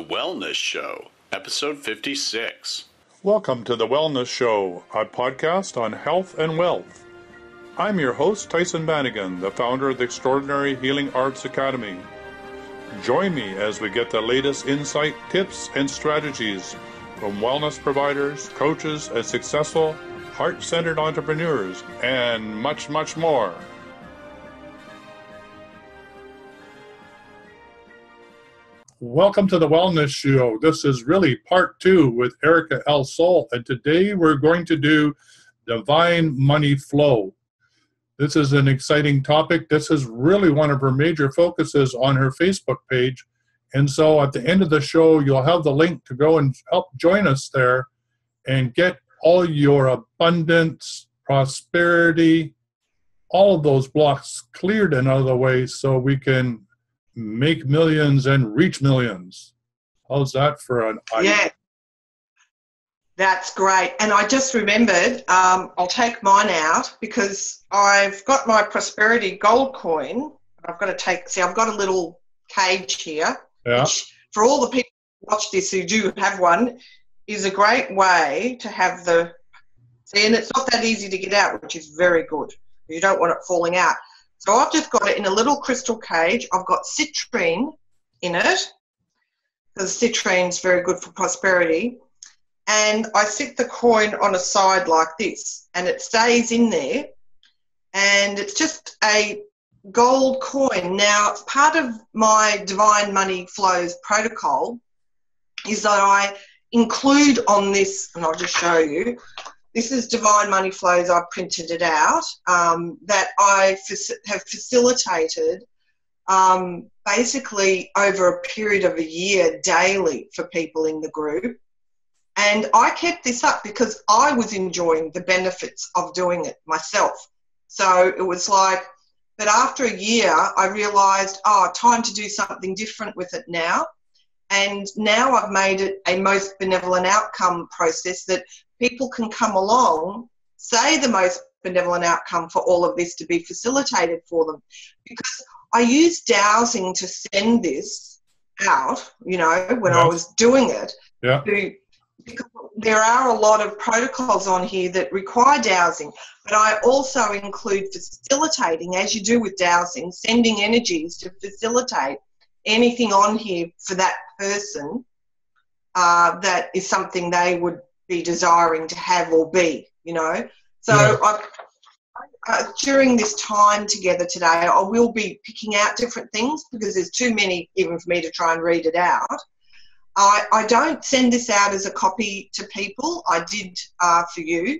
Wellness Show, episode 56. Welcome to The Wellness Show, a podcast on health and wealth. I'm your host, Tyson Bannigan, the founder of the Extraordinary Healing Arts Academy. Join me as we get the latest insight, tips, and strategies from wellness providers, coaches, and successful, heart-centered entrepreneurs, and much, much more. Welcome to the Wellness Show. This is really part 2 with Erika El Sol, and today we're going to do divine money flow. This is an exciting topic. This is really one of her major focuses on her Facebook page, and so at the end of the show, you'll have the link to go and help join us there and get all your abundance, prosperity, all of those blocks cleared and out of the way so we can make millions and reach millions. How's that for an idea? Yeah, that's great. And I just remembered, I'll take mine out because I've got my prosperity gold coin. I've got to take, see, I've got a little cage here, which for all the people who watch this who do have one, is a great way to have the, see, and it's not that easy to get out, which is very good. You don't want it falling out. So I've just got it in a little crystal cage. I've got citrine in it, because citrine's very good for prosperity. And I sit the coin on a side like this, and it stays in there. And it's just a gold coin. Now, part of my Divine Money Flows protocol is that I include on this, and I'll just show you, this is Divine Money Flows. I printed it out, that I have facilitated basically over a period of a year daily for people in the group. And I kept this up because I was enjoying the benefits of doing it myself. So it was like, but after a year, I realised, time to do something different with it now. And now I've made it a most benevolent outcome process that people can come along, say the most benevolent outcome for all of this to be facilitated for them. Because I used dowsing to send this out, you know, when I was doing it. Yeah. Because there are a lot of protocols on here that require dowsing, but I also include facilitating, as you do with dowsing, sending energies to facilitate anything on here for that person that is something they would be desiring to have or be, you know. So during this time together today, I will be picking out different things because there's too many even for me to try and read it out. I don't send this out as a copy to people. I did for you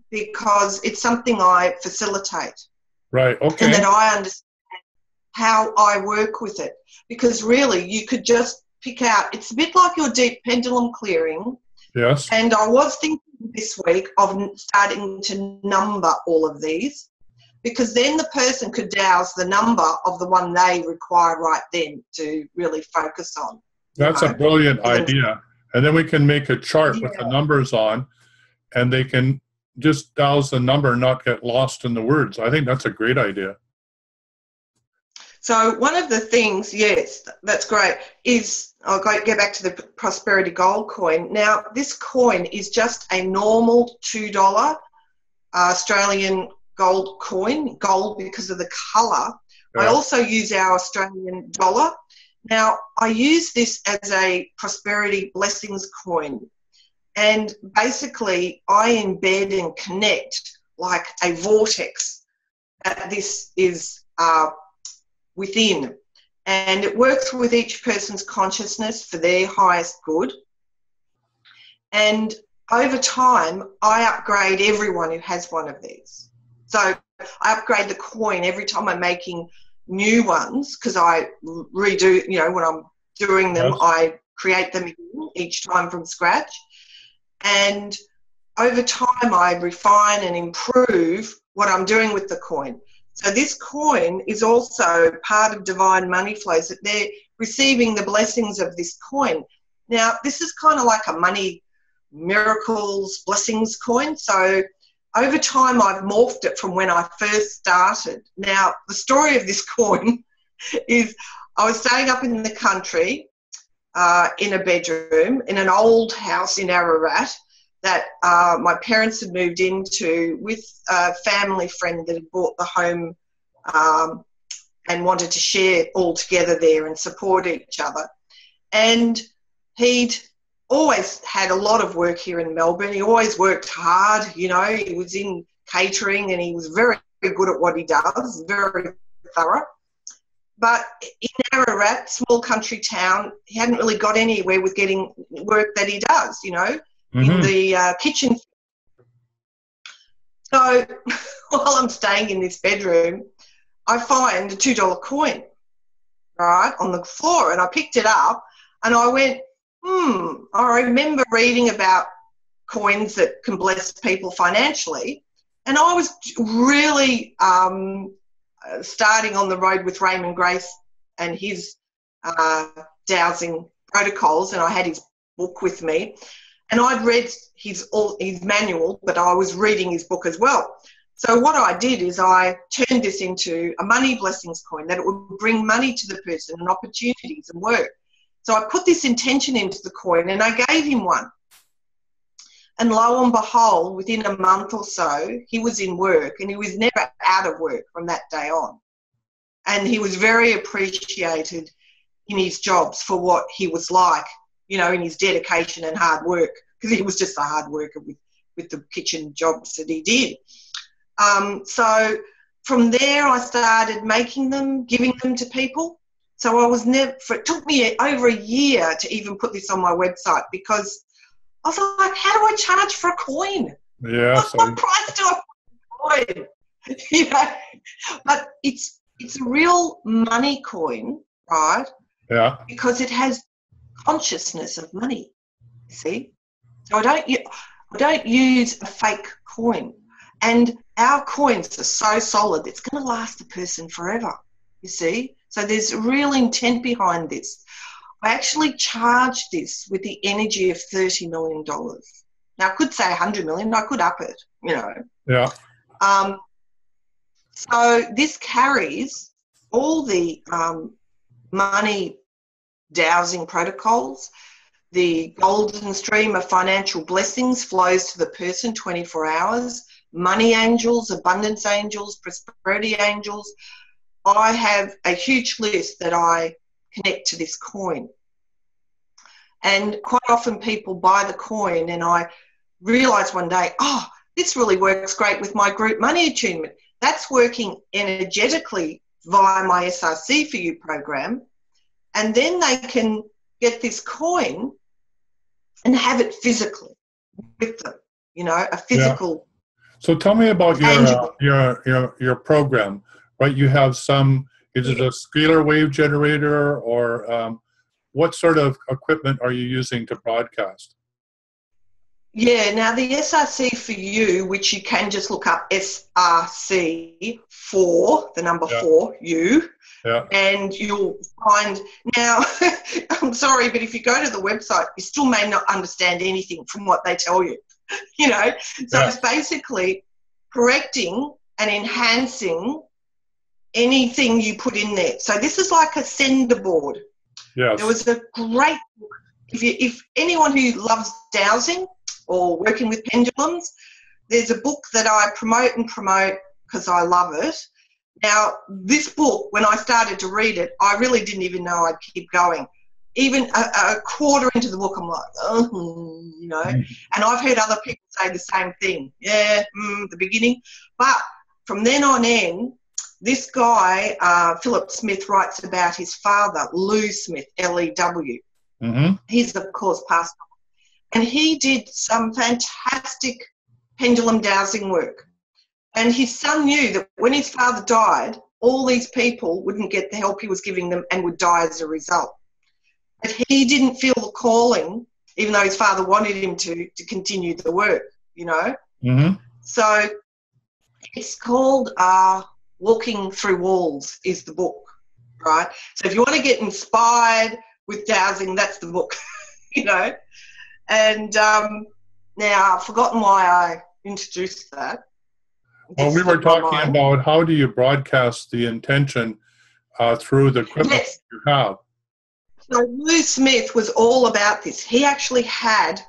because it's something I facilitate. Right, okay. And that I understand how I work with it. Because really, you could just pick out, it's a bit like your deep pendulum clearing. Yes. And I was thinking this week of starting to number all of these, because then the person could douse the number of the one they require right then to really focus on. That's a brilliant idea. And then we can make a chart with the numbers on, and they can just douse the number and not get lost in the words. I think that's a great idea. So one of the things, yes, that's great, is I'll get back to the Prosperity Gold coin. Now, this coin is just a normal $2 Australian gold coin, gold because of the colour. Yeah. I also use our Australian dollar. Now, I use this as a prosperity blessings coin. And basically, I embed and connect like a vortex that this is within, and it works with each person's consciousness for their highest good. And over time, I upgrade everyone who has one of these. So I upgrade the coin every time I'm making new ones, because I redo, you know, when I'm doing them, I create them each time from scratch. And over time, I refine and improve what I'm doing with the coin. So this coin is also part of Divine Money Flows, that they're receiving the blessings of this coin. Now, this is kind of like a money miracles blessings coin. So over time, I've morphed it from when I first started. Now, the story of this coin is I was staying up in the country in a bedroom in an old house in Ararat that my parents had moved into with a family friend that had bought the home and wanted to share all together there and support each other. And he'd always had a lot of work here in Melbourne. He always worked hard, you know. He was in catering and he was very, very good at what he does, very thorough. But in Ararat, small country town, he hadn't really got anywhere with getting work that he does, you know, in the kitchen. So while I'm staying in this bedroom, I find a $2 coin, right, on the floor, and I picked it up and I went, I remember reading about coins that can bless people financially, and I was really starting on the road with Raymond Grace and his dowsing protocols, and I had his book with me, and I'd read his manual, but I was reading his book as well. So what I did is I turned this into a money blessings coin, that it would bring money to the person and opportunities and work. So I put this intention into the coin and I gave him one. And lo and behold, within a month or so, he was in work, and he was never out of work from that day on. And he was very appreciated in his jobs for what he was like, you know, in his dedication and hard work, because he was just a hard worker with the kitchen jobs that he did. So from there, I started making them, giving them to people. So I was never, it took me over a year to even put this on my website, because I was like, how do I charge for a coin? Yeah. What price do I put a coin? You know, but it's a real money coin, right? Yeah. Because it has consciousness of money, you see? So I don't use a fake coin. And our coins are so solid, it's going to last the person forever, you see? So there's real intent behind this. I actually charged this with the energy of $30 million. Now, I could say $100 million, I could up it, you know. Yeah. So this carries all the money dowsing protocols. The golden stream of financial blessings flows to the person 24 hours. Money angels, abundance angels, prosperity angels. I have a huge list that I connect to this coin. And quite often people buy the coin, and I realise one day, oh, this really works great with my group money attunement. That's working energetically via my SRC4U program. And then they can get this coin and have it physically with them, you know, a physical. Yeah. So tell me about your program, right? You have some, is it a scalar wave generator, or what sort of equipment are you using to broadcast? Yeah, now the SRC4U, which you can just look up SRC4, the number 4U, and you'll find, now, I'm sorry, but if you go to the website, you still may not understand anything from what they tell you, you know. So it's basically correcting and enhancing anything you put in there. So this is like a sender board. Yes. There was a great book. If anyone who loves dowsing or working with pendulums, there's a book that I promote because I love it. Now, this book, when I started to read it, I really didn't even know I'd keep going. Even a quarter into the book, I'm like, oh, you know. And I've heard other people say the same thing. Yeah, the beginning. But from then on in, this guy, Philip Smith, writes about his father, Lou Smith, L-E-W. He's, of course, passed on. And he did some fantastic pendulum dowsing work. And his son knew that when his father died, all these people wouldn't get the help he was giving them and would die as a result. But he didn't feel the calling, even though his father wanted him to continue the work, you know. So it's called Walking Through Walls is the book, right? So if you want to get inspired with dowsing, that's the book, you know. And now I've forgotten why I introduced that. Well, we were talking about how do you broadcast the intention through the equipment you have. So Lou Smith was all about this. He actually had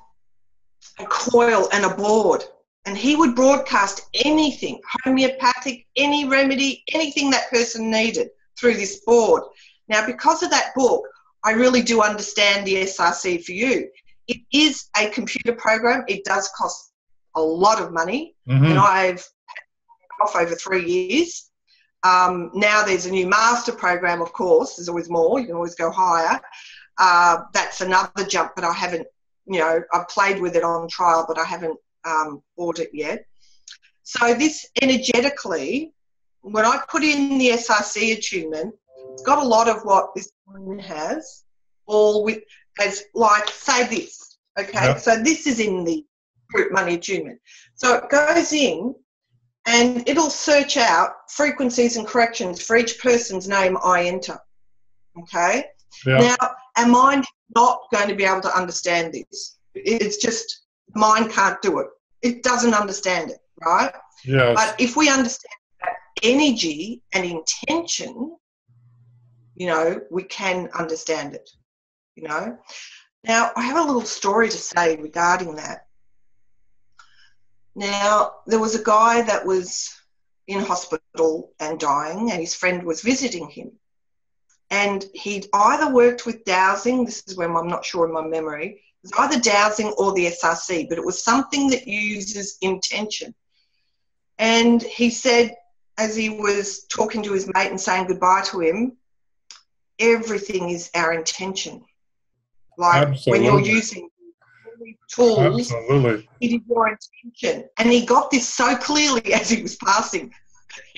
a coil and a board, and he would broadcast anything, homeopathic, any remedy, anything that person needed through this board. Now, because of that book, I really do understand the SRC4U. It is a computer program. It does cost a lot of money, and I've had it off over 3 years. Now there's a new master program, of course. There's always more. You can always go higher. That's another jump, but I haven't, I've played with it on trial, but I haven't bought it yet. So this energetically, when I put in the SRC attunement, it's got a lot of what this one has, all with, as like, say this, okay? Yep. So this is in the group money attunement. So it goes in and it'll search out frequencies and corrections for each person's name I enter, okay? Yep. Now, our mind is not going to be able to understand this. It's just, mind can't do it. It doesn't understand it, right? Yes. But if we understand that energy and intention, we can understand it, Now, I have a little story to say regarding that. Now, there was a guy that was in hospital and dying, and his friend was visiting him. And he'd either worked with dowsing, this is when I'm not sure in my memory, it was either dowsing or the SRC, but it was something that uses intention. And he said, as he was talking to his mate and saying goodbye to him, everything is our intention. Like Absolutely. When you're using tools, Absolutely. It is your intention. And he got this so clearly as he was passing,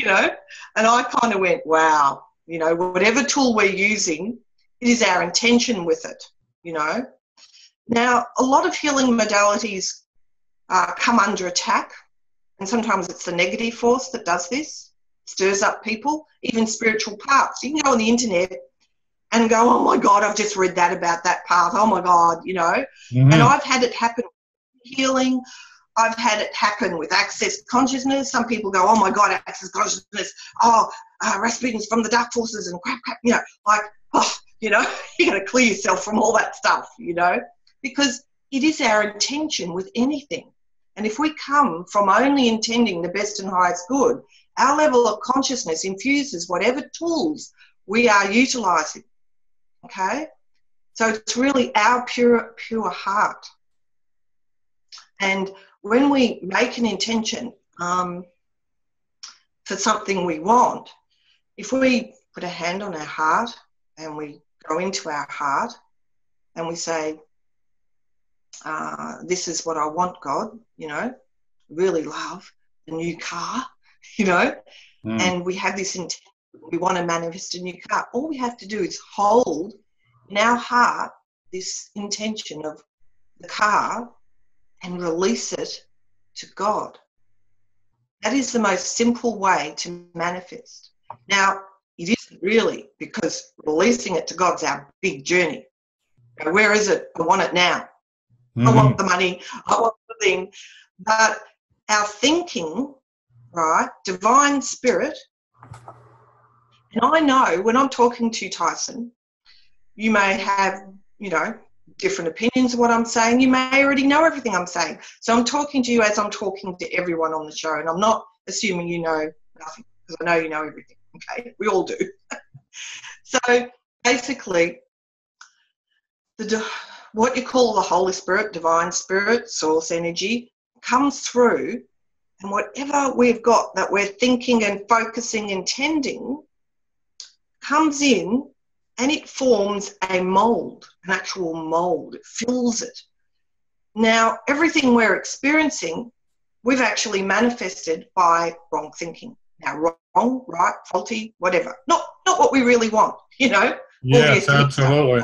and I kind of went, wow, whatever tool we're using, it is our intention with it, Now, a lot of healing modalities come under attack, and sometimes it's the negative force that does this, stirs up people, even spiritual paths. You can go on the internet and go, oh, my God, I've just read that about that path. Oh, my God, And I've had it happen with healing. I've had it happen with access consciousness. Some people go, oh, my God, access consciousness. Oh, Rasputin's from the dark forces and crap, you got to clear yourself from all that stuff, because it is our intention with anything. And if we come from only intending the best and highest good, our level of consciousness infuses whatever tools we are utilising, okay? So it's really our pure heart. And when we make an intention for something we want, if we put a hand on our heart and we go into our heart and we say, this is what I want, God, really love a new car, and we have this intent, we want to manifest a new car. All we have to do is hold in our heart this intention of the car and release it to God. That is the most simple way to manifest. Now, it isn't really, because releasing it to God's our big journey. Where is it? I want it now. I want the money. I want the thing. But our thinking, right, divine spirit, and I know when I'm talking to you, Tyson, you may have, different opinions of what I'm saying. You may already know everything I'm saying. So I'm talking to you as I'm talking to everyone on the show, and I'm not assuming you know nothing, because I know you know everything, okay? We all do. So basically, what you call the Holy Spirit, divine spirit, source energy, comes through, and whatever we've got that we're thinking and focusing, intending, comes in, and it forms a mold, an actual mold. It fills it. Now, everything we're experiencing, we've actually manifested by wrong thinking. Now, wrong, right, faulty, whatever. Not what we really want, Yes, absolutely.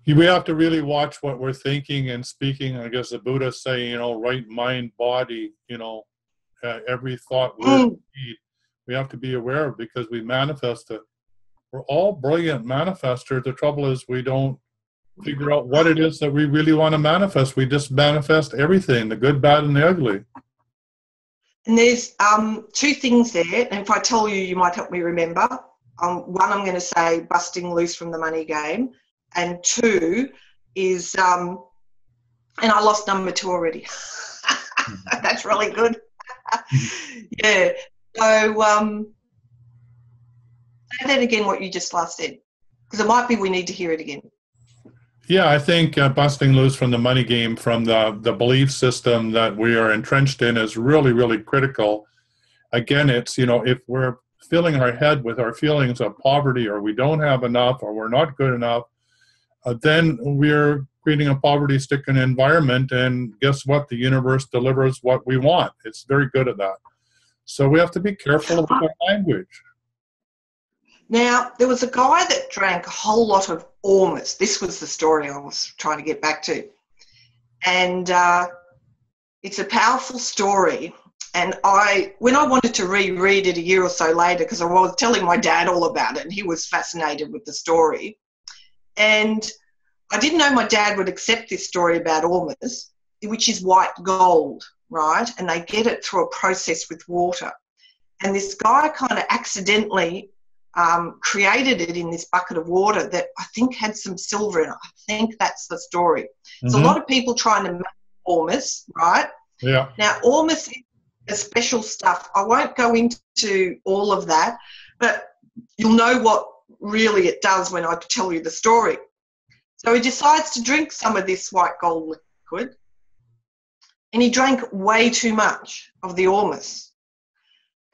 We have to really watch what we're thinking and speaking. I guess the Buddha saying, right mind, body, every thought, word, deed. We have to be aware of, because we manifest it. We're all brilliant manifestors. The trouble is we don't figure out what it is that we really want to manifest. We just manifest everything, the good, bad, and the ugly. And there's two things there, and if I tell you, you might help me remember. one, I'm going to say busting loose from the money game, and two is, and I lost number 2 already. That's really good. Yeah. So say that again, what you just last said, because it might be we need to hear it again. Yeah, I think busting loose from the money game, from the belief system that we are entrenched in, is really, really critical. Again, it's, if we're filling our head with our feelings of poverty, or we don't have enough, or we're not good enough, then we're creating a poverty-stricken environment, and guess what? The universe delivers what we want. It's very good at that. So we have to be careful with our language. Now, there was a guy that drank a whole lot of Ormus. This was the story I was trying to get back to. And it's a powerful story. And when I wanted to reread it a year or so later, because I was telling my dad all about it, and he was fascinated with the story. And I didn't know my dad would accept this story about Ormus, which is white gold, right? And they get it through a process with water. And this guy kind of accidentally created it in this bucket of water that I think had some silver in it. I think that's the story. Mm-hmm. So a lot of people trying to make Ormus, right? Yeah. Now, Ormus is a special stuff. I won't go into all of that, but you'll know what really it does when I tell you the story. So he decides to drink some of this white gold liquid, and he drank way too much of the Ormus.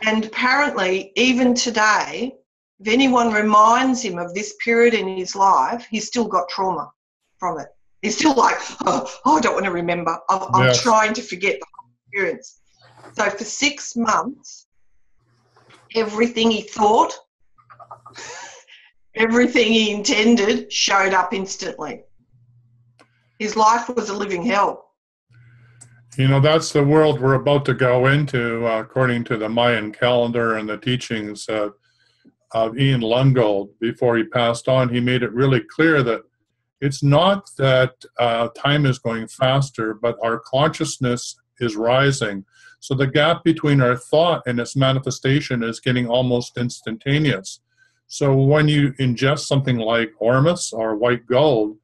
And apparently, even today, if anyone reminds him of this period in his life, he's still got trauma from it. He's still like, oh I don't want to remember. I'm trying to forget the whole experience. So for 6 months, everything he thought, everything he intended showed up instantly. His life was a living hell. That's the world we're about to go into, according to the Mayan calendar and the teachings of Ian Lungold. Before he passed on, he made it really clear that it's not that time is going faster, but our consciousness is rising. So the gap between our thought and its manifestation is getting almost instantaneous. So when you ingest something like Ormus or white gold,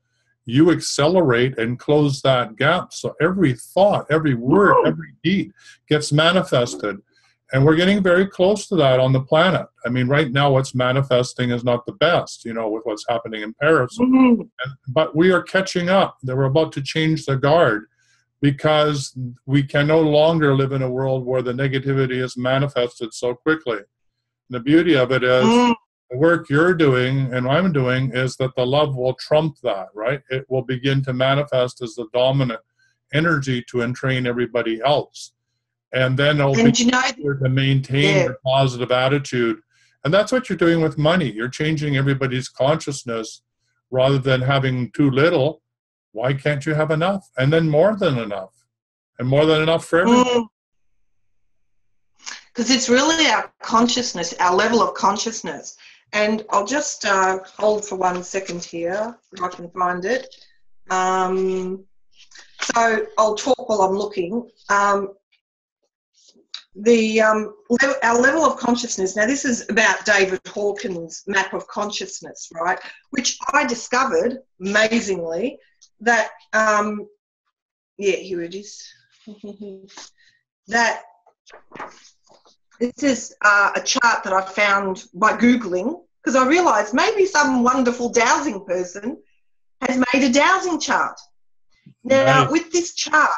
you accelerate and close that gap. So every thought, every word, every deed gets manifested. And we're getting very close to that on the planet. I mean, right now what's manifesting is not the best, with what's happening in Paris. Mm-hmm. But we are catching up. We're about to change the guard, because we can no longer live in a world where the negativity is manifested so quickly. And the beauty of it is, the work you're doing and I'm doing is that the love will trump that, right? It will begin to manifest as the dominant energy to entrain everybody else. And then it'll be easier to maintain your positive attitude. And that's what you're doing with money. You're changing everybody's consciousness. Rather than having too little, why can't you have enough? And then more than enough. And more than enough for everyone. Because it's really our consciousness, our level of consciousness. And I'll just hold for 1 second here, if I can find it. So I'll talk while I'm looking. Our level of consciousness, now this is about David Hawkins' map of consciousness, right, which I discovered, amazingly, that, here it is, that this is a chart that I found by Googling, because I realised maybe some wonderful dowsing person has made a dowsing chart. Now, with this chart,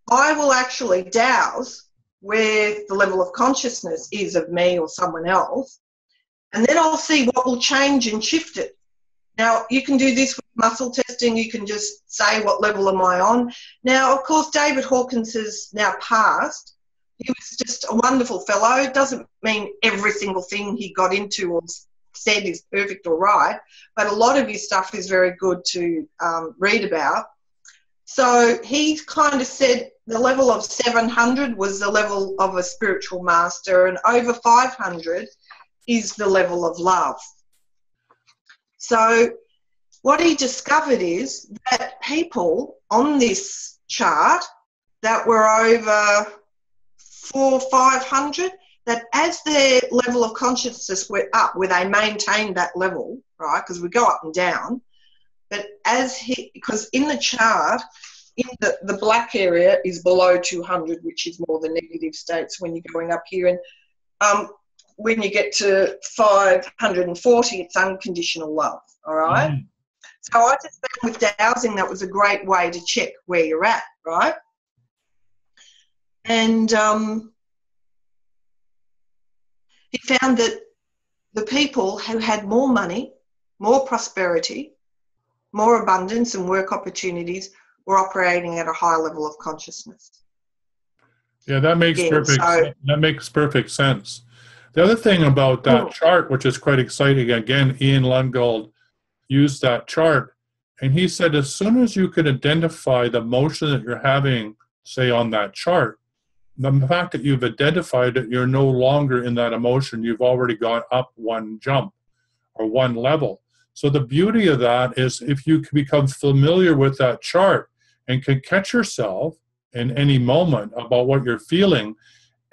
I will actually dowse where the level of consciousness is of me or someone else, and then I'll see what will change and shift it. Now, you can do this with muscle testing. You can just say, what level am I on? Now, of course, David Hawkins has now passed. He was just a wonderful fellow. It doesn't mean every single thing he got into or said is perfect or right, but a lot of his stuff is very good to read about. So he kind of said the level of 700 was the level of a spiritual master, and over 500 is the level of love. So what he discovered is that people on this chart that were over 400 or 500, that as their level of consciousness went up, where they maintained that level, right, because we go up and down, but because in the chart, in the black area is below 200, which is more the negative states when you're going up here. And when you get to 540, it's unconditional love, all right? Mm. So I just found with dowsing that was a great way to check where you're at, right? And he found that the people who had more money, more prosperity, more abundance and work opportunities were operating at a high level of consciousness. Yeah, that makes perfect sense. The other thing about that chart, which is quite exciting, again, Ian Lungold used that chart, and he said as soon as you can identify the motion that you're having, say, on that chart, the fact that you've identified it, you're no longer in that emotion. You've already gone up one jump or one level. So the beauty of that is if you can become familiar with that chart and can catch yourself in any moment about what you're feeling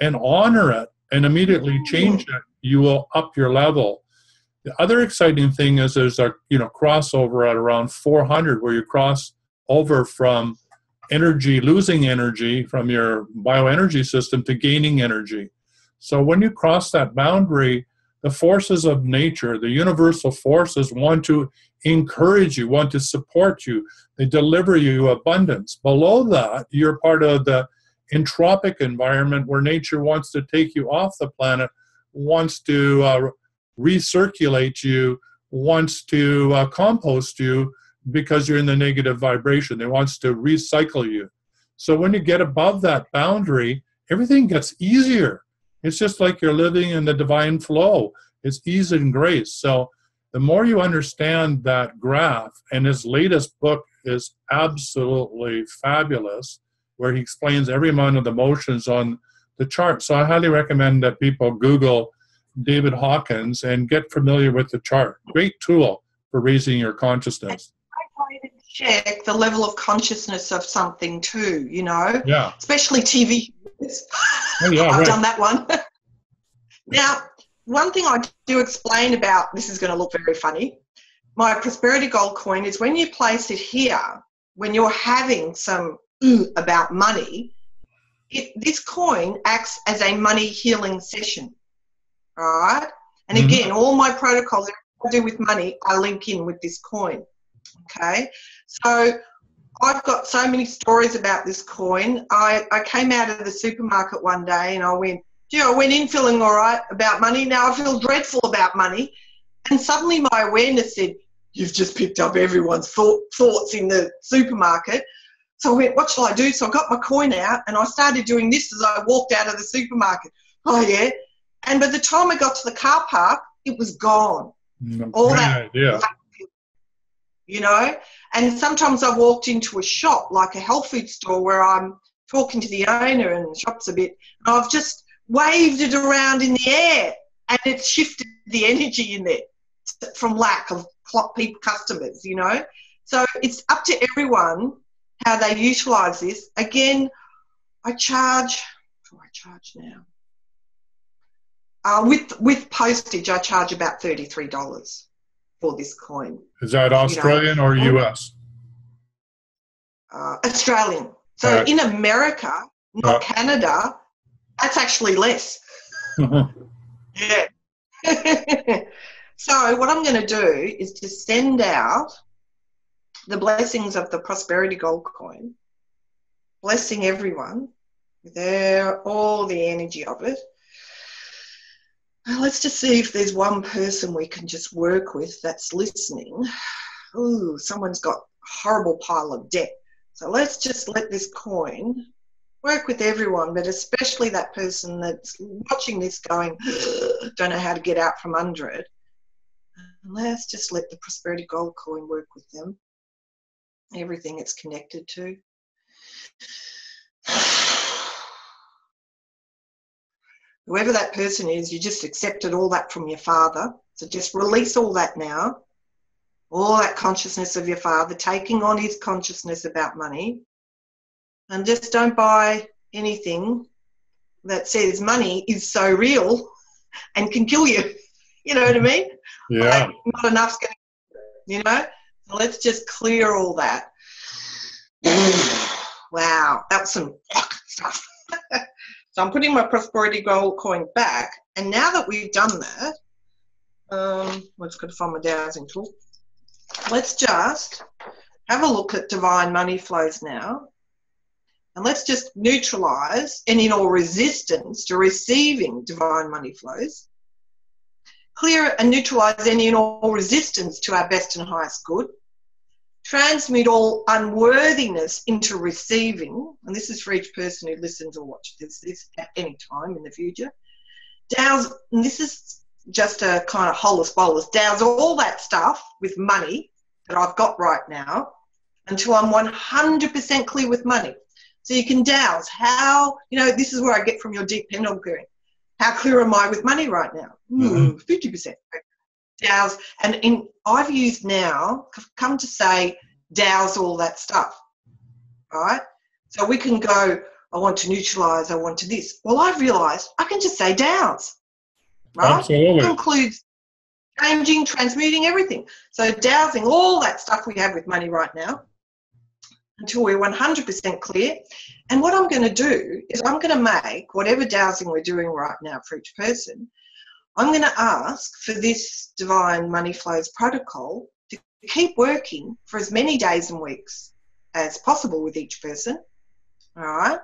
and honor it and immediately change it, you will up your level. The other exciting thing is there's a crossover at around 400 where you cross over from energy, losing energy from your bioenergy system to gaining energy. So when you cross that boundary, the forces of nature, the universal forces want to encourage you, want to support you. They deliver you abundance. Below that, you're part of the entropic environment where nature wants to take you off the planet, wants to recirculate you, wants to compost you because you're in the negative vibration. It wants to recycle you. So when you get above that boundary, everything gets easier. It's just like you're living in the divine flow. It's ease and grace. So the more you understand that graph, and his latest book is absolutely fabulous, where he explains every amount of the motions on the chart. So I highly recommend that people Google David Hawkins and get familiar with the chart. Great tool for raising your consciousness. Check the level of consciousness of something too, Yeah. Especially TV. Oh, yeah, I've right. done that one. Now, one thing I do explain about, this is going to look very funny, my prosperity gold coin is when you place it here, when you're having some about money, this coin acts as a money healing session, all right? And again, all my protocols that I do with money, I link in with this coin, okay? So I've got so many stories about this coin. I came out of the supermarket one day and I went in feeling all right about money. Now I feel dreadful about money. And suddenly my awareness said, you've just picked up everyone's thoughts in the supermarket. So I went, what shall I do? So I got my coin out and I started doing this as I walked out of the supermarket. Oh, yeah. And by the time I got to the car park, it was gone. All that idea. And sometimes I've walked into a shop, like a health food store, where I'm talking to the owner and the shop's a bit, and I've just waved it around in the air and it's shifted the energy in there from lack of people, customers, So it's up to everyone how they utilise this. Again, I charge, what do I charge now? With postage, I charge about $33 for this coin. Is that Australian or US? Australian. So in America, not Canada, that's actually less. Yeah. So what I'm going to do is to send out the blessings of the prosperity gold coin, blessing everyone with all the energy of it. Let's just see if there's one person we can just work with that's listening. Ooh, someone's got a horrible pile of debt. So let's just let this coin work with everyone, but especially that person that's watching this going, don't know how to get out from under it. And let's just let the prosperity gold coin work with them. Everything it's connected to. Whoever that person is, you just accepted all that from your father. So just release all that now. All that consciousness of your father, taking on his consciousness about money. And just don't buy anything that says money is so real and can kill you. You know what I mean? Yeah. Like, not enough's going to, you know? So let's just clear all that. Wow, that was some stuff. So I'm putting my prosperity gold coin back, and now that we've done that, I've just got to find my dowsing tool. Let's just have a look at divine money flows now, and let's just neutralise any and all resistance to receiving divine money flows. Clear and neutralise any and all resistance to our best and highest good. Transmute all unworthiness into receiving, and this is for each person who listens or watches this at any time in the future. Douse, and this is just a kind of holus bolus, douse all that stuff with money that I've got right now until I'm 100% clear with money. So you can douse how, you know, this is where I get from your deep pendulum clearing. How clear am I with money right now? 50%. Douse, and I've used now, come to say, douse all that stuff, right? So we can go, I want to neutralise, I want to this. Well, I've realised I can just say douse, right? Absolutely. It includes changing, transmuting, everything. So dowsing all that stuff we have with money right now until we're 100% clear. And what I'm going to do is I'm going to make whatever dowsing we're doing right now for each person, I'm going to ask for this divine money flows protocol to keep working for as many days and weeks as possible with each person, all right,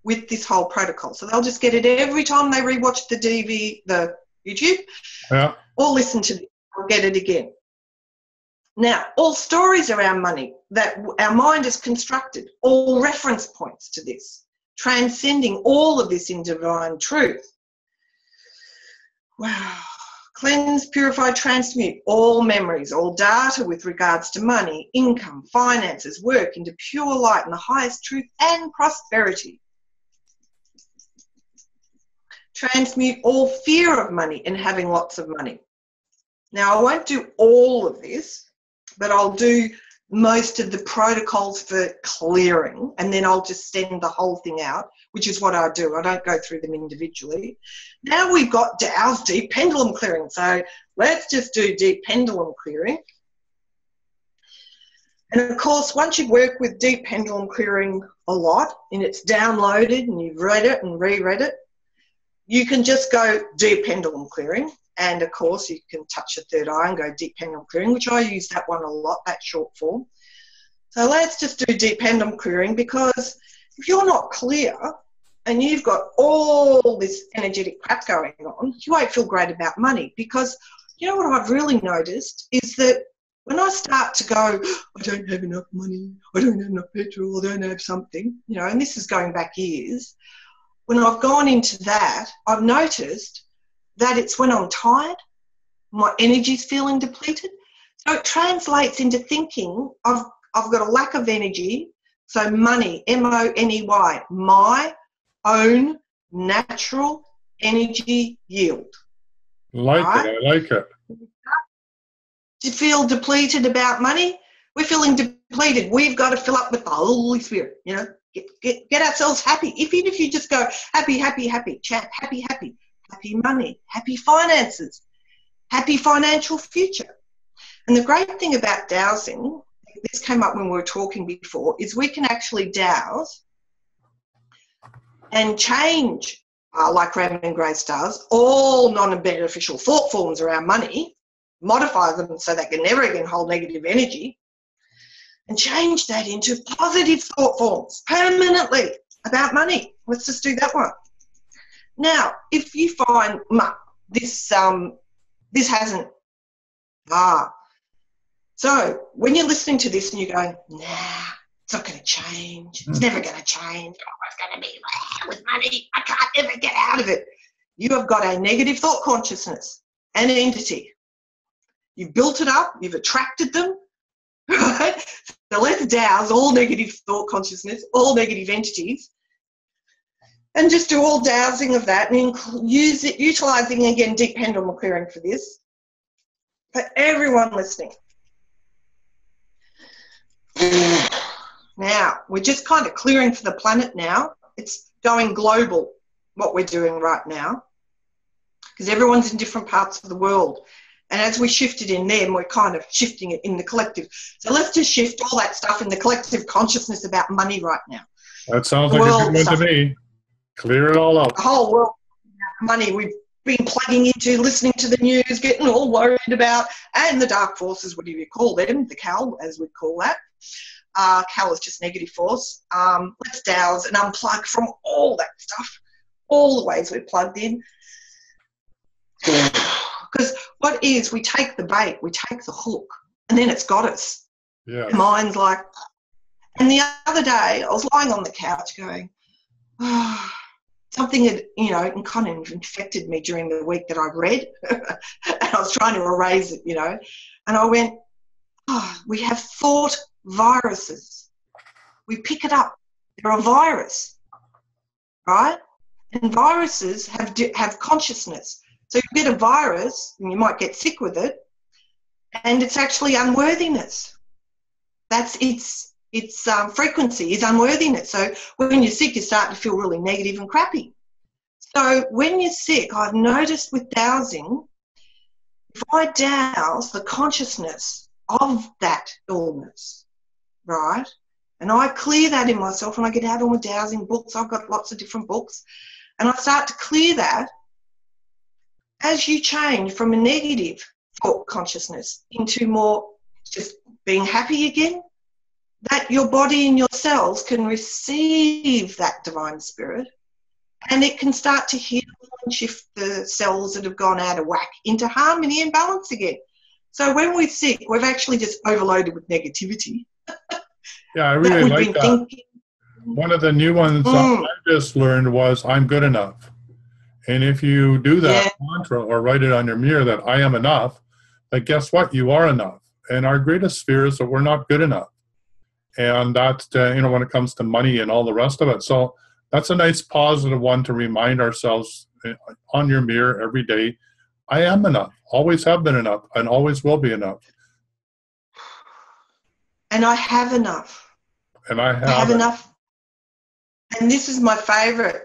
with this whole protocol. So they'll just get it every time they rewatch the YouTube, Yeah. or listen to it, or get it again. Now, all stories around money that our mind has constructed, all reference points to this, transcending all of this in divine truth. Wow. Cleanse, purify, transmute all memories, all data with regards to money, income, finances, work into pure light and the highest truth and prosperity. Transmute all fear of money and having lots of money. Now, I won't do all of this, but I'll do most of the protocols for clearing, and then I'll just send the whole thing out, which is what I do. I don't go through them individually. Now we've got Dow's deep pendulum clearing. So let's just do deep pendulum clearing. And of course, once you've worked with deep pendulum clearing a lot and it's downloaded and you've read it and reread it, you can just go deep pendulum clearing. And of course, you can touch the third eye and go deep pendulum clearing, which I use that one a lot, that short form. So let's just do deep pendulum clearing, because if you're not clear and you've got all this energetic crap going on, you won't feel great about money. Because you know what I've really noticed is that when I start to go, I don't have enough money, I don't have enough petrol, I don't have something, you know, and this is going back years, when I've gone into that, I've noticed that it's when I'm tired, my energy's feeling depleted. So it translates into thinking I've got a lack of energy. So money, M-O-N-E-Y, my own natural energy yield. Like right? it, I like it. Do you feel depleted about money? We're feeling depleted. We've got to fill up with the Holy Spirit, you know, get ourselves happy. Even if you just go happy, happy, happy, chat, happy, happy. Happy money, happy finances, happy financial future. And the great thing about dowsing, this came up when we were talking before, is we can actually douse and change, like Raymond Grace does, all non-beneficial thought forms around money, modify them so they can never again hold negative energy, and change that into positive thought forms permanently about money. Let's just do that one. Now, if you find this hasn't, so when you're listening to this and you're going, nah, it's not going to change, it's never going to change, it's going to be with money, I can't ever get out of it. You have got a negative thought consciousness, an entity. You've built it up, you've attracted them, right? So let's douse all negative thought consciousness, all negative entities, and just do all dowsing of that and utilising again deep pendulum clearing for this. For everyone listening. Now, we're just kind of clearing for the planet now. It's going global what we're doing right now, because everyone's in different parts of the world. And as we shifted in them, we're kind of shifting it in the collective. So let's just shift all that stuff in the collective consciousness about money right now. That sounds like a good one to me. Clear it all up. The whole world about money. We've been plugging into, listening to the news, getting all worried about, and the dark forces, whatever you call them, the Cal, as we call that. Cal is just negative force. Let's douse and unplug from all that stuff, all the ways we're plugged in. Because what is, we take the bait, we take the hook, and then it's got us. Yeah. The mind's like, and the other day I was lying on the couch going, something had, you know, kind of infected me during the week that I've read, and I was trying to erase it, you know, and I went, we have thought viruses. We pick it up. They're a virus, right? And viruses have consciousness. So you get a virus, and you might get sick with it, and it's actually unworthiness. That's its frequency is unworthiness. So when you're sick, you start to feel really negative and crappy. So when you're sick, I've noticed with dowsing, if I douse the consciousness of that illness, right, and I clear that in myself, and I get out all my dowsing books, I've got lots of different books, and I start to clear that, as you change from a negative thought consciousness into more just being happy again, that your body and your cells can receive that divine spirit, and it can start to heal and shift the cells that have gone out of whack into harmony and balance again. So when we're sick, we've actually just overloaded with negativity. Yeah, I really like that. Thinking. One of the new ones I just learned was I'm good enough. And if you do that mantra or write it on your mirror that I am enough, then guess what? You are enough. And our greatest fear is that we're not good enough. And that's, you know, when it comes to money and all the rest of it. So that's a nice positive one to remind ourselves on your mirror every day. I am enough, always have been enough, and always will be enough. And I have enough. And I have enough. And this is my favorite.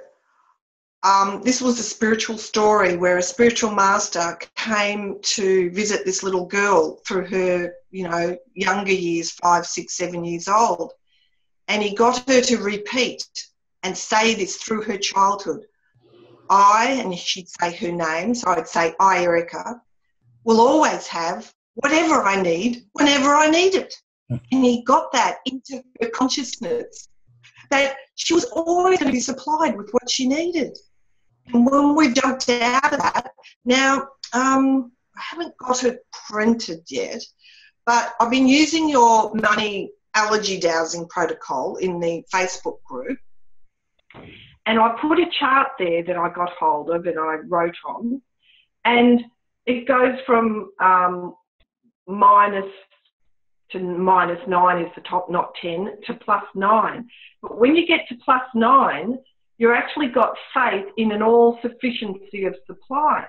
This was a spiritual story where a spiritual master came to visit this little girl through her, you know, younger years, 5, 6, 7 years old. And he got her to repeat and say this through her childhood. And she'd say her name, so I'd say, I, Erika, will always have whatever I need whenever I need it. And he got that into her consciousness, that she was always going to be supplied with what she needed. And when we've jumped out of that, now I haven't got it printed yet, but I've been using your money allergy dowsing protocol in the Facebook group. And I put a chart there that I got hold of and I wrote on. And it goes from minus to -9 is the top, not 10, to +9. But when you get to +9, you've actually got faith in an all-sufficiency of supply.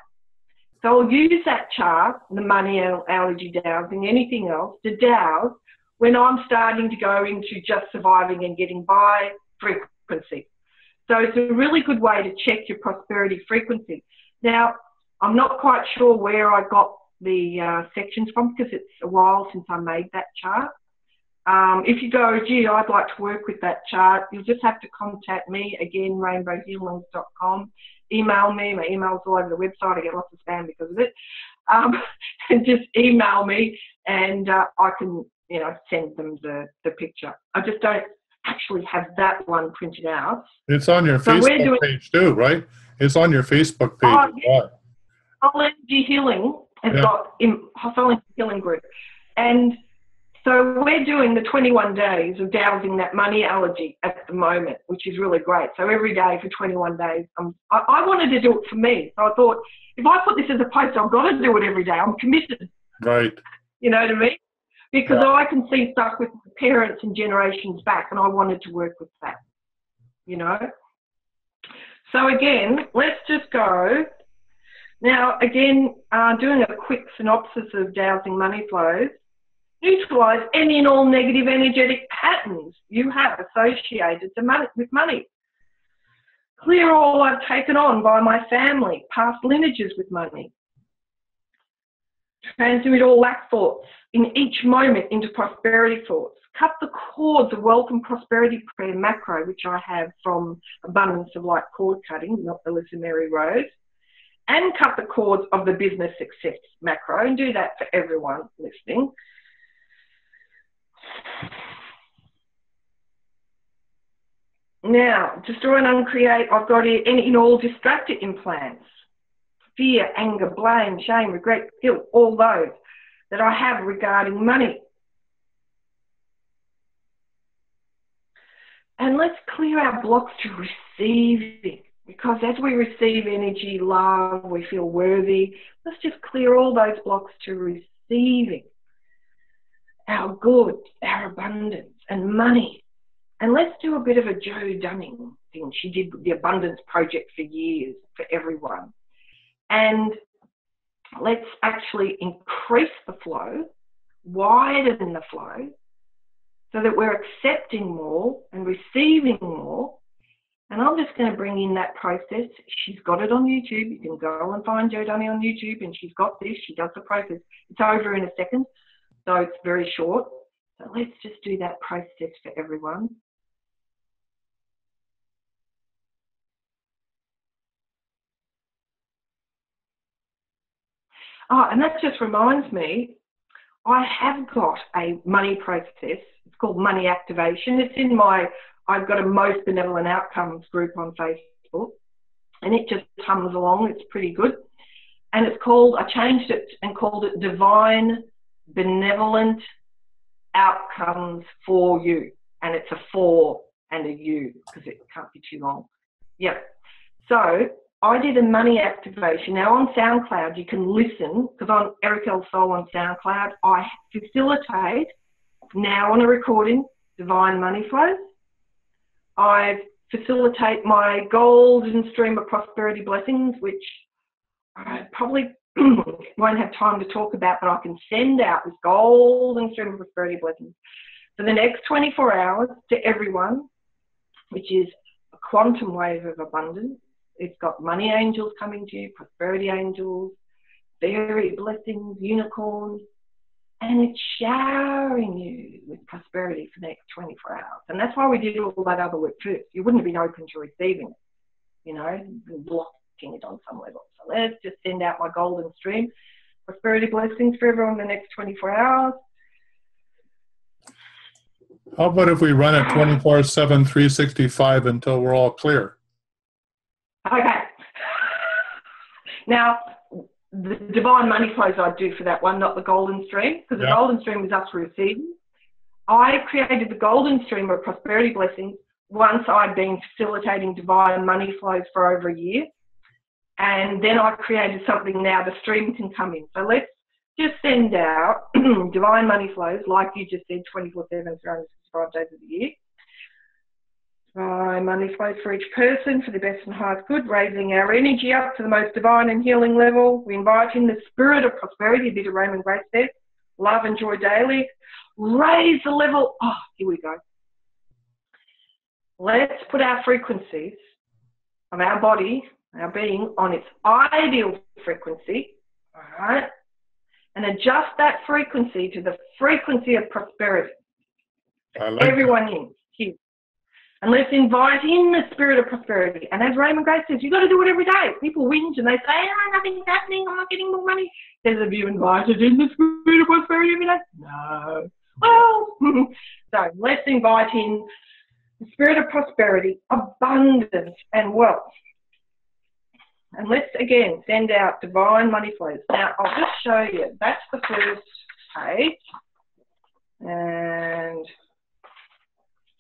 So I'll use that chart, the money allergy dowsing, anything else, to douse when I'm starting to go into just surviving and getting by frequency. So it's a really good way to check your prosperity frequency. Now, I'm not quite sure where I got the sections from because it's a while since I made that chart. If you go, gee, I'd like to work with that chart, you'll just have to contact me, again, rainbowhealings.com. Email me. My email's all over the website. I get lots of spam because of it. And just email me and I can, you know, send them the picture. I just don't actually have that one printed out. It's on your Facebook page too, right? It's on your Facebook page. Soul Energy Healing has got Soul Energy Healing Group. And so we're doing the 21 days of dowsing that money allergy at the moment, which is really great. So every day for 21 days, I wanted to do it for me. So I thought, if I put this as a post, I've got to do it every day. I'm committed. Right. You know what I mean? Because I can see stuff with parents and generations back, and I wanted to work with that, you know. So again, let's just go. Now, again, doing a quick synopsis of dowsing money flows. Neutralize any and all negative energetic patterns you have associated with money. Clear all I've taken on by my family, past lineages with money. Transmute all lack thoughts in each moment into prosperity thoughts. Cut the cords of wealth and prosperity prayer macro, which I have from Abundance of Light cord cutting, not the Lisa Mary Rose. And cut the cords of the business success macro, and do that for everyone listening. Now, destroy and uncreate, I've got it in all distracted implants. Fear, anger, blame, shame, regret, guilt, all those that I have regarding money. And let's clear our blocks to receiving, because as we receive energy, love, we feel worthy. Let's just clear all those blocks to receiving our good, our abundance, and money. And let's do a bit of a Joe Dunning thing. She did the Abundance Project for years, for everyone. And let's actually increase the flow, widen the flow, so that we're accepting more and receiving more. And I'm just going to bring in that process. She's got it on YouTube. You can go and find Joe Dunning on YouTube, and she's got this. She does the process. It's over in a second, so it's very short. So let's just do that process for everyone. Oh, and that just reminds me, I have got a money process. It's called Money Activation. It's in my, I've got a Most Benevolent Outcomes group on Facebook, and it just hums along. It's pretty good. And it's called, I changed it and called it Divine Benevolent Outcomes for You. And it's a 4 and a U, because it can't be too long. Yep. So I did a money activation. Now on SoundCloud, you can listen, because I'm Erika L. Soul on SoundCloud. I facilitate, now on a recording, divine money flows. I facilitate my golden stream of prosperity blessings, which I probably won't have time to talk about, but I can send out this golden stream of prosperity blessings for the next 24 hours to everyone, which is a quantum wave of abundance. It's got money angels coming to you, prosperity angels, fairy blessings, unicorns, and it's showering you with prosperity for the next 24 hours. And that's why we did all that other work first. You wouldn't have been open to receiving it, you know, blocking it on some level. So let's just send out my golden stream, prosperity blessings for everyone in the next 24 hours. How about if we run it 24/7, 365 until we're all clear? Okay. Now, the divine money flows I do for that one, not the golden stream, because the golden stream is us receiving. I created the golden stream of prosperity blessings once I'd been facilitating divine money flows for over a year. And then I created something now the stream can come in. So let's just send out divine money flows, like you just said, 24/7, 365 days of the year. Money flows for each person for the best and highest good, raising our energy up to the most divine and healing level. We invite in the spirit of prosperity, a bit of Raymond Grace said, love and joy daily. Raise the level. Oh, here we go. Let's put our frequencies of our body, our being, on its ideal frequency, all right, and adjust that frequency to the frequency of prosperity. Everyone in here. And let's invite in the spirit of prosperity. And as Raymond Grace says, you've got to do it every day. People whinge and they say, oh, nothing's happening, I'm not getting more money. Says, have you invited in the spirit of prosperity every day? No. Well, so let's invite in the spirit of prosperity, abundance, and wealth. And let's, again, send out divine money flows. Now, I'll just show you. That's the first page. And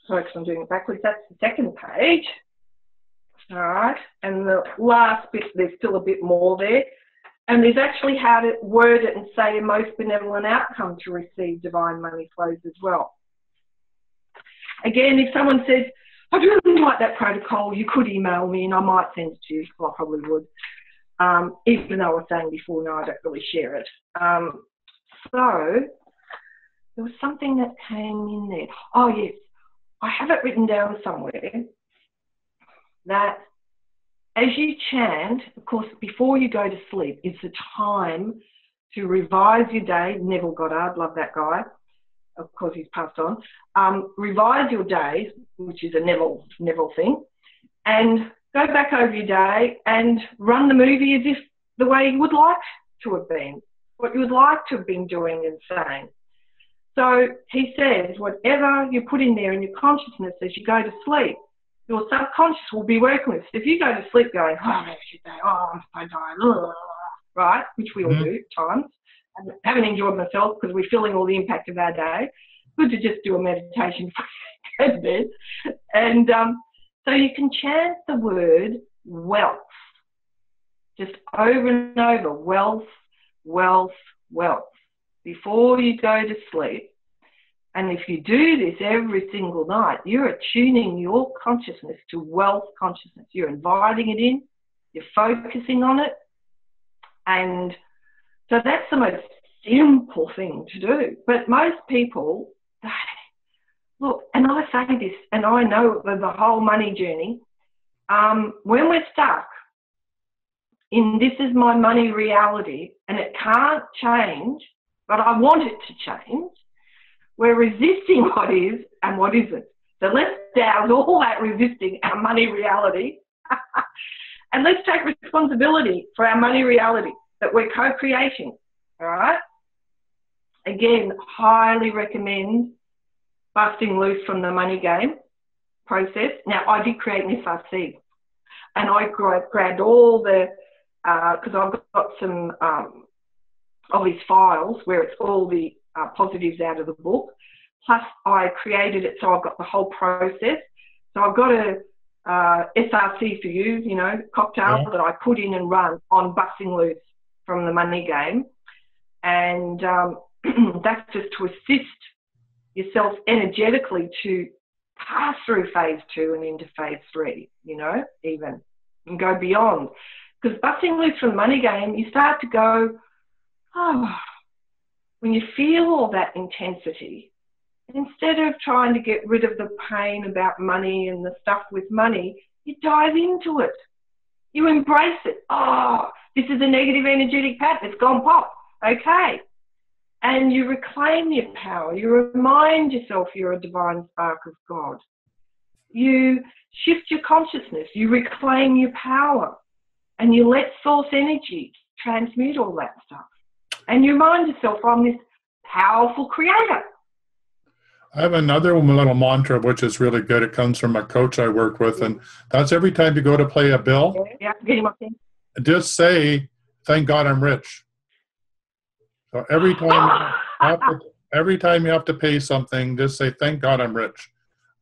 sorry, because I'm doing it backwards. That's the second page. All right. And the last bit, there's still a bit more there. And there's actually how to word it and say a most benevolent outcome to receive divine money flows as well. Again, if someone says, I really like that protocol, you could email me and I might send it to you. Well, I probably would. Even though I was saying before, no, I don't really share it. So there was something that came in there. Oh, yes. I have it written down somewhere that as you chant, of course, before you go to sleep, it's the time to revise your day. Neville Goddard, love that guy. Of course, he's passed on. Revise your day, which is a Neville thing, and go back over your day and run the movie as if the way you would like to have been, what you would like to have been doing and saying. So he says, whatever you put in there in your consciousness as you go to sleep, your subconscious will be working with. So if you go to sleep going, oh, I'm so tired, right, which we all do at times, and haven't enjoyed myself because we're feeling all the impact of our day, good to just do a meditation before you go to bed. And so you can chant the word wealth, just over and over, wealth, wealth, wealth, before you go to sleep. And if you do this every single night, you're attuning your consciousness to wealth consciousness. You're inviting it in, you're focusing on it. And so that's the most simple thing to do. But most people, look, and I say this, and I know the whole money journey, when we're stuck in this is my money reality and it can't change, but I want it to change, we're resisting what is and what isn't. So let's douse all that resisting our money reality and let's take responsibility for our money reality that we're co-creating, all right? Again, highly recommend busting loose from the money game process. Now, I did create an SRC and I grabbed all the, because I've got some of his files where it's all the positives out of the book. Plus, I created it so I've got the whole process. So I've got a SRC4U, cocktail that I put in and run on busting loose from the money game. And that's just to assist yourself energetically to pass through phase 2 and into phase 3, even, and go beyond. Because busting loose from the money game, you start to go, when you feel all that intensity, instead of trying to get rid of the pain about money and the stuff with money, you dive into it. You embrace it. Oh, this is a negative energetic pattern. It's gone pop. Okay. And you reclaim your power. You remind yourself you're a divine spark of God. You shift your consciousness. You reclaim your power. And you let source energy transmute all that stuff. And you remind yourself, I'm this powerful creator. I have another little mantra which is really good. It comes from a coach I work with, and that's every time you go to pay a bill, just say, thank God I'm rich. So every time you have to pay something, just say, thank God I'm rich.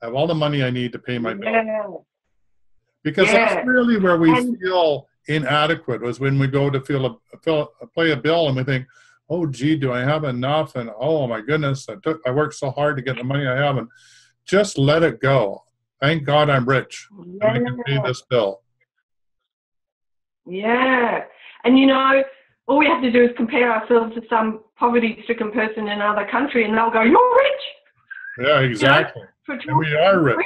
I have all the money I need to pay my bill. Because that's really where we feel inadequate, was when we go to pay a bill and we think, oh gee, do I have enough? And oh my goodness, I worked so hard to get the money I have, and just let it go. Thank God I'm rich. And I can pay this bill. Yeah. And all we have to do is compare ourselves to some poverty-stricken person in another country and they'll go, you're rich. Yeah, exactly. And we are rich.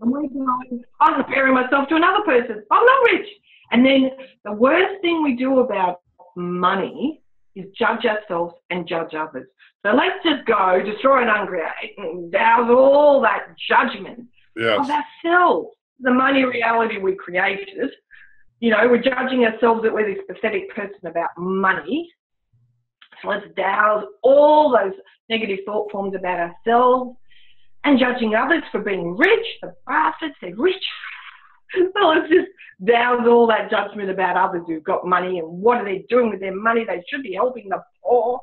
And we're going, I'm comparing myself to another person. I'm not rich. And then the worst thing we do about money is judge ourselves and judge others. So let's just go destroy and uncreate and douse all that judgment of ourselves, the money reality we created. We're judging ourselves that we're this pathetic person about money. So let's douse all those negative thought forms about ourselves and judging others for being rich. The bastards, they're rich. So let's just douse all that judgment about others who've got money and what are they doing with their money. They should be helping the poor,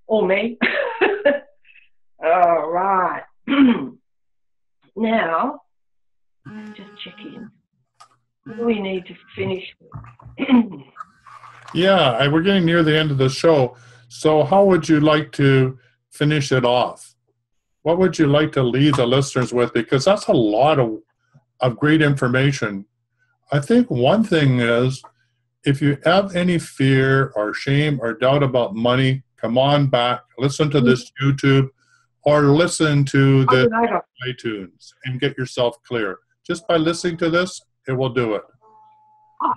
or me. All right. Now, just check in. We need to finish. Yeah, we're getting near the end of the show. So how would you like to finish it off? What would you like to leave the listeners with? Because that's a lot of great information. I think one thing is, if you have any fear or shame or doubt about money, come on back, listen to this YouTube, or listen to the iTunes and get yourself clear. Just by listening to this, it will do it. Oh,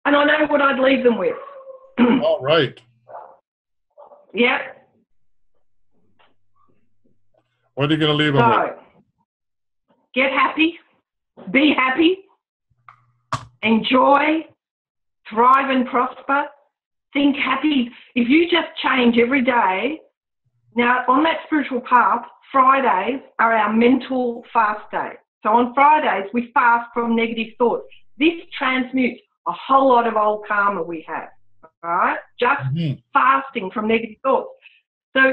and I know what I'd leave them with. All right. Yeah. What are you going to leave them with? Get happy, be happy, enjoy, thrive and prosper, think happy. If you just change every day, now on that spiritual path, Fridays are our mental fast day. So on Fridays, we fast from negative thoughts. This transmutes a whole lot of old karma we have, all right? Just fasting from negative thoughts. So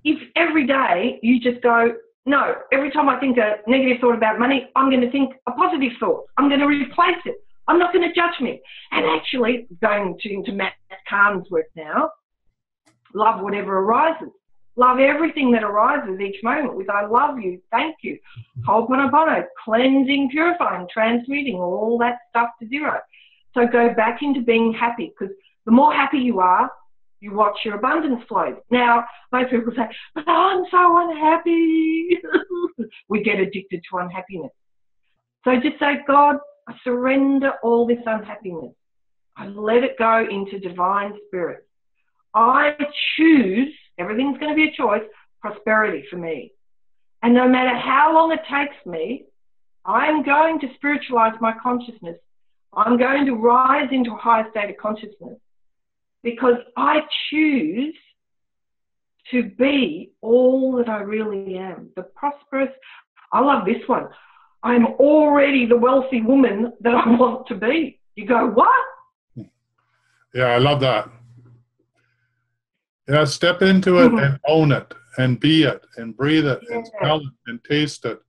if every day you just go, no, every time I think a negative thought about money, I'm going to think a positive thought. I'm going to replace it. I'm not going to judge me. And actually, going into Matt Kahn's work now, love whatever arises. Love everything that arises each moment with I love you, thank you. Ho'oponopono, cleansing, purifying, transmuting, all that stuff to zero. So go back into being happy, because the more happy you are, you watch your abundance flow. Now, most people say, but I'm so unhappy. We get addicted to unhappiness. So just say, God, I surrender all this unhappiness. I let it go into divine spirit. I choose, everything's going to be a choice, prosperity for me. And no matter how long it takes me, I'm going to spiritualize my consciousness. I'm going to rise into a higher state of consciousness, because I choose to be all that I really am, the prosperous. I love this one. I'm already the wealthy woman that I want to be. You go, what? Yeah, I love that. Yeah, step into it and own it and be it and breathe it and smell it and taste it.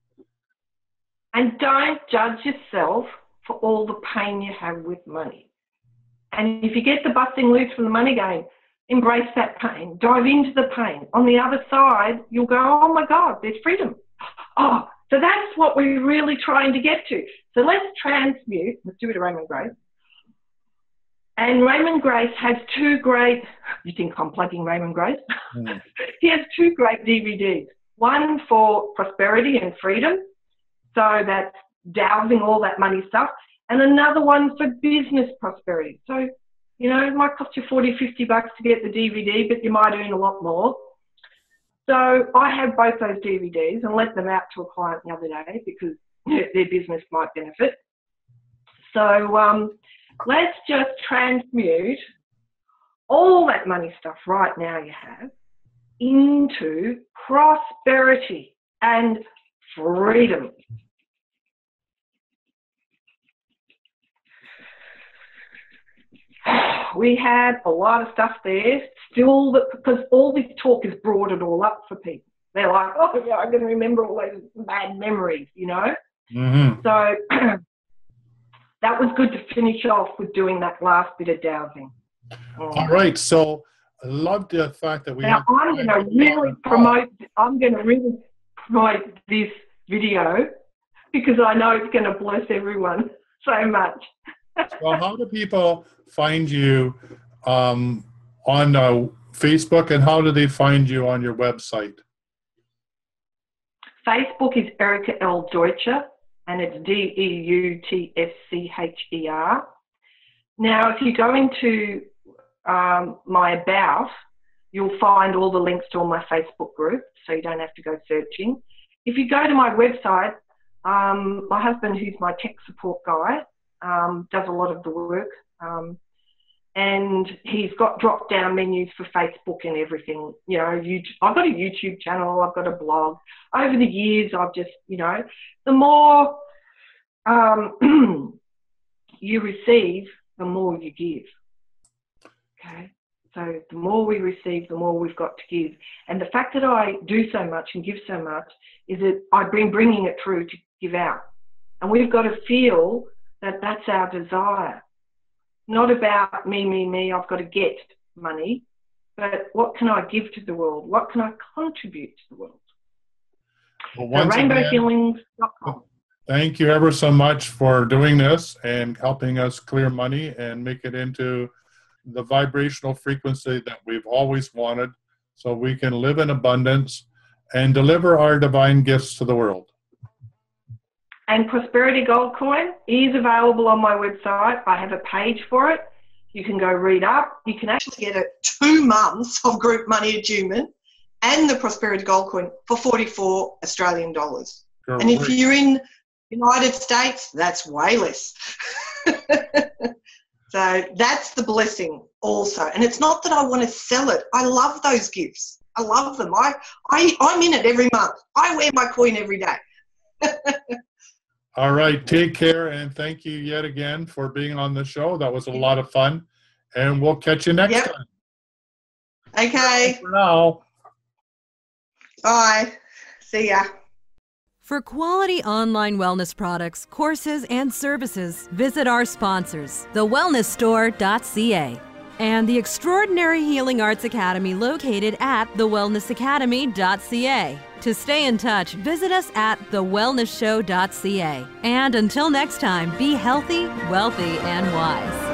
And don't judge yourself for all the pain you have with money. And if you get the busting loose from the money game, embrace that pain. Dive into the pain. On the other side, you'll go, oh my God, there's freedom. Oh, so that's what we're really trying to get to. So let's transmute. Let's do it to Raymond Grace. And Raymond Grace has two great, you think I'm plugging Raymond Grace? He has two great DVDs. One for prosperity and freedom. So that's dowsing all that money stuff. And another one for business prosperity. So, you know, it might cost you $40, $50 to get the DVD, but you might earn a lot more. So I have both those DVDs and let them out to a client the other day because their business might benefit. So let's just transmute all that money stuff right now you have into prosperity and freedom. We had a lot of stuff there, still, because all this talk has brought it all up for people. They're like, oh, yeah, I'm going to remember all those bad memories, you know? So that was good to finish off with doing that last bit of dowsing. All right, so I love the fact that we now I'm going to really promote this video because I know it's going to bless everyone so much. Well, how do people find you on Facebook, and how do they find you on your website? Facebook is Erika L. Deutscher, and it's Deutscher. Now, if you go into my About, you'll find all the links to all my Facebook groups, so you don't have to go searching. If you go to my website, my husband, who's my tech support guy, does a lot of the work, and he's got drop-down menus for Facebook and everything. You know, I've got a YouTube channel, I've got a blog. Over the years, I've just, you know, the more you receive, the more you give. Okay, so the more we receive, the more we've got to give. And the fact that I do so much and give so much is that I've been bringing it through to give out. And we've got to feel that that's our desire. Not about me, I've got to get money, but what can I give to the world? What can I contribute to the world? Well, so rainbowhealings.com. Thank you ever so much for doing this and helping us clear money and make it into the vibrational frequency that we've always wanted, so we can live in abundance and deliver our divine gifts to the world. And Prosperity Gold Coin is available on my website. I have a page for it. You can go read up. You can actually Get 2 months of group money attunement and the Prosperity Gold Coin for 44 Australian dollars. Great. And if you're in United States, that's way less. So that's the blessing also. And it's not that I want to sell it. I love those gifts. I love them. I'm in it every month. I wear my coin every day. All right. Take care. And thank you yet again for being on the show. That was a lot of fun. And we'll catch you next time. Okay. For now. Bye. See ya. For quality online wellness products, courses, and services, visit our sponsors, thewellnessstore.ca and the Extraordinary Healing Arts Academy located at thewellnessacademy.ca. To stay in touch, visit us at thewellnessshow.ca. And until next time, be healthy, wealthy, and wise.